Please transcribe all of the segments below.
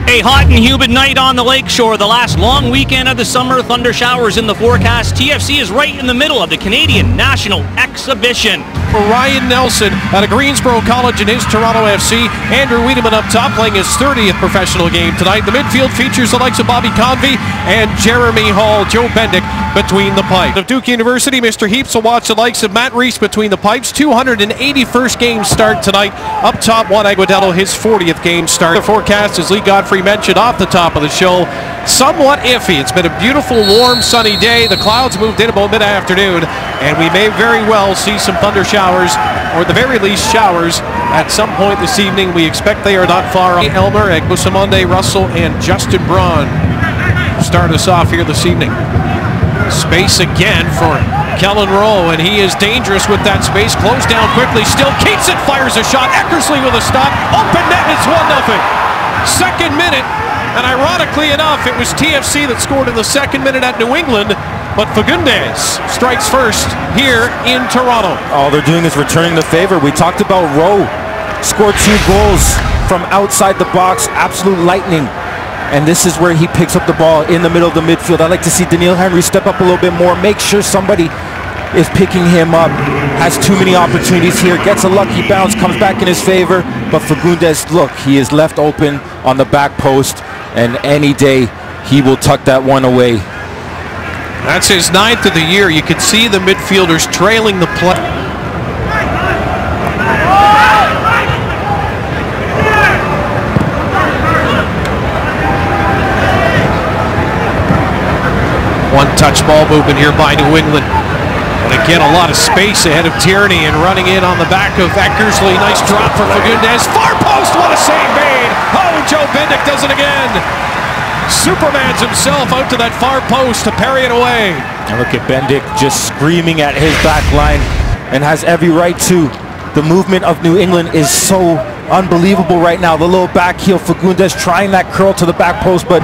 A hot and humid night on the lakeshore. The last long weekend of the summer. Thunder showers in the forecast. TFC is right in the middle of the Canadian National Exhibition. For Ryan Nelson out of Greensboro College and his Toronto FC. Andrew Wiedemann up top playing his 30th professional game tonight. The midfield features the likes of Bobby Convey and Jeremy Hall. Joe Bendick between the pipes. Of Duke University, Mr. Heaps will watch the likes of Matt Reese between the pipes. 281st game start tonight. Up top, Juan Aguadelo, his 40th game start. The forecast, as Lee Godfrey mentioned off the top of the show, somewhat iffy. It's been a beautiful, warm, sunny day. The clouds moved in about mid-afternoon, and we may very well see some thunder showers, or at the very least showers, at some point this evening. We expect they are not far off. Elmer, Egbusamonde, Russell, and Justin Braun start us off here this evening. Space again for Kellen Rowe, and he is dangerous with that space. Closed down quickly, still keeps it, fires a shot. Eckersley with a stop. Open net, it's 1-0. Second minute, and ironically enough, it was TFC that scored in the second minute at New England, but Fagundes strikes first here in Toronto. All they're doing is returning the favor. We talked about Rowe. Scored 2 goals from outside the box. Absolute lightning. And this is where he picks up the ball in the middle of the midfield. I'd like to see Daniil Henry step up a little bit more, make sure somebody is picking him up. Has too many opportunities here, gets a lucky bounce, comes back in his favor. But Fagundes, look, he is left open on the back post, and any day he will tuck that one away. That's his 9th of the year. You can see the midfielders trailing the play. One-touch ball movement here by New England. And again, a lot of space ahead of Tierney, and running in on the back of Eckersley. Nice drop for Fagundes. Far post, what a save made! Oh, Joe Bendick does it again. Superman's himself out to that far post to parry it away. And look at Bendick just screaming at his back line, and has every right to. The movement of New England is so unbelievable right now. The little back heel, Fagundes trying that curl to the back post, but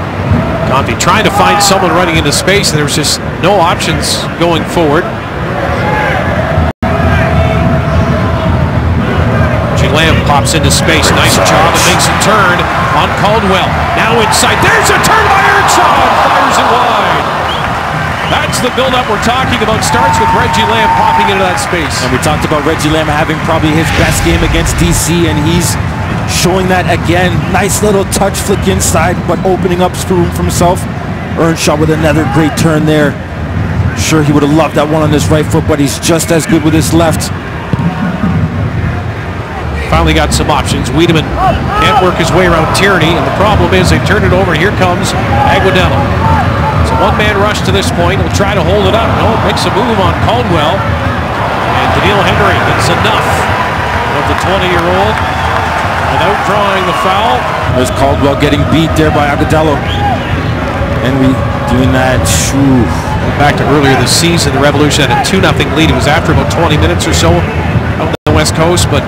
Convey trying to find someone running into space, and there's just no options going forward. Lamb pops into space. Nice job and makes a turn on Caldwell. Now inside. There's a turn by Earnshaw. Fires it wide. That's the build-up we're talking about. Starts with Reggie Lamb popping into that space. And we talked about Reggie Lamb having probably his best game against DC, and he's showing that again. Nice little touch flick inside, but opening up room for himself. Earnshaw with another great turn there. Sure, he would have loved that one on his right foot, but he's just as good with his left. Finally got some options. Wiedemann can't work his way around Tierney, and the problem is they turn it over, and here comes Aguadelo. It's a one-man rush to this point. He'll try to hold it up. No, makes a move on Caldwell. And Daniil Henry gets enough of the 20-year-old without drawing the foul. There's Caldwell getting beat there by Aguadelo. Henry doing that. Shoo. Back to earlier this season, the Revolution had a 2-0 lead. It was after about 20 minutes or so out on the West Coast, but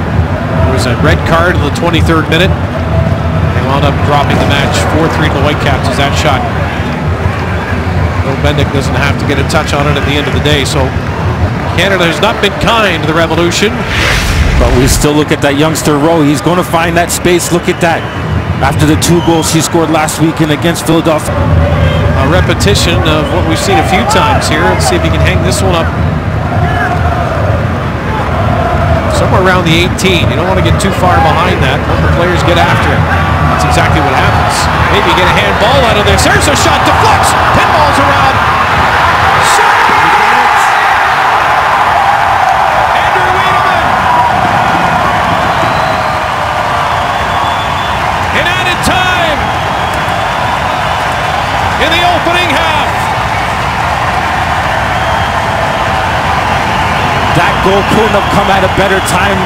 there was a red card in the 23rd minute. They wound up dropping the match 4-3 to the Whitecaps as that shot. Bill Bendick doesn't have to get a touch on it at the end of the day, so Canada has not been kind to the Revolution. But we still look at that youngster Rowe. He's going to find that space. Look at that. After the 2 goals he scored last weekend against Philadelphia. A repetition of what we've seen a few times here. Let's see if he can hang this one up. Somewhere around the 18. You don't want to get too far behind that. Let the players get after it. That's exactly what happens. Maybe get a handball out of this. There's a shot, deflects, pinballs around. Shot! Andrew Wiedemann. In added time. In the opening half. That goal couldn't have come at a better time.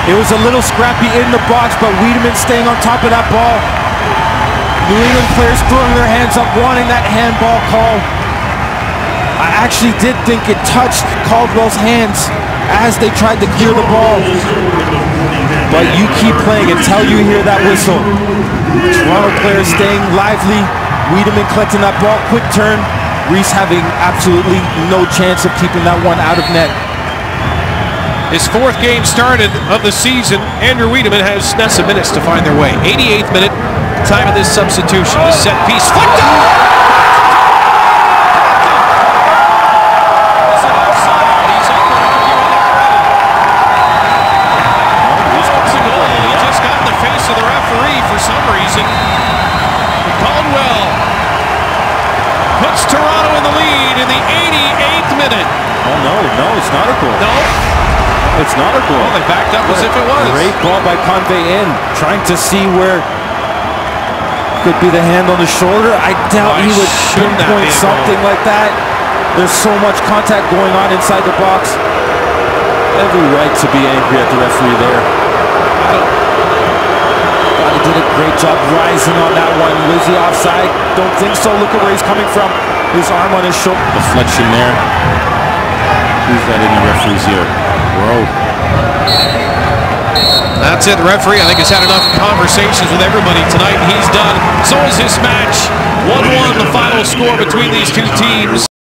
It was a little scrappy in the box, but Wiedemann staying on top of that ball. New England players throwing their hands up, wanting that handball call. I actually did think it touched Caldwell's hands as they tried to clear the ball. But you keep playing until you hear that whistle. Toronto players staying lively. Wiedemann collecting that ball, quick turn. Reese having absolutely no chance of keeping that one out of net. His 4th game started of the season. Andrew Wiedemann has some minutes to find their way. 88th minute, time of this substitution. The set piece flicked over. For some reason, Caldwell puts Toronto in the lead in the 88th minute. Oh no, it's not a goal. No, it's not a goal. Well, they backed up as if it was. Great ball by Convey in, trying to see where could be the hand on the shoulder. I doubt he would pinpoint something like that. There's so much contact going on inside the box. Every right to be angry at the referee there. He did a great job rising on that one. Was he offside? Don't think so. Look at where he's coming from. His arm on his shoulder. Deflection there. Who's that in the referee's ear? Bro. That's it. The referee, I think, has had enough conversations with everybody tonight. He's done. So is this match. 1-1 the final score between these two teams.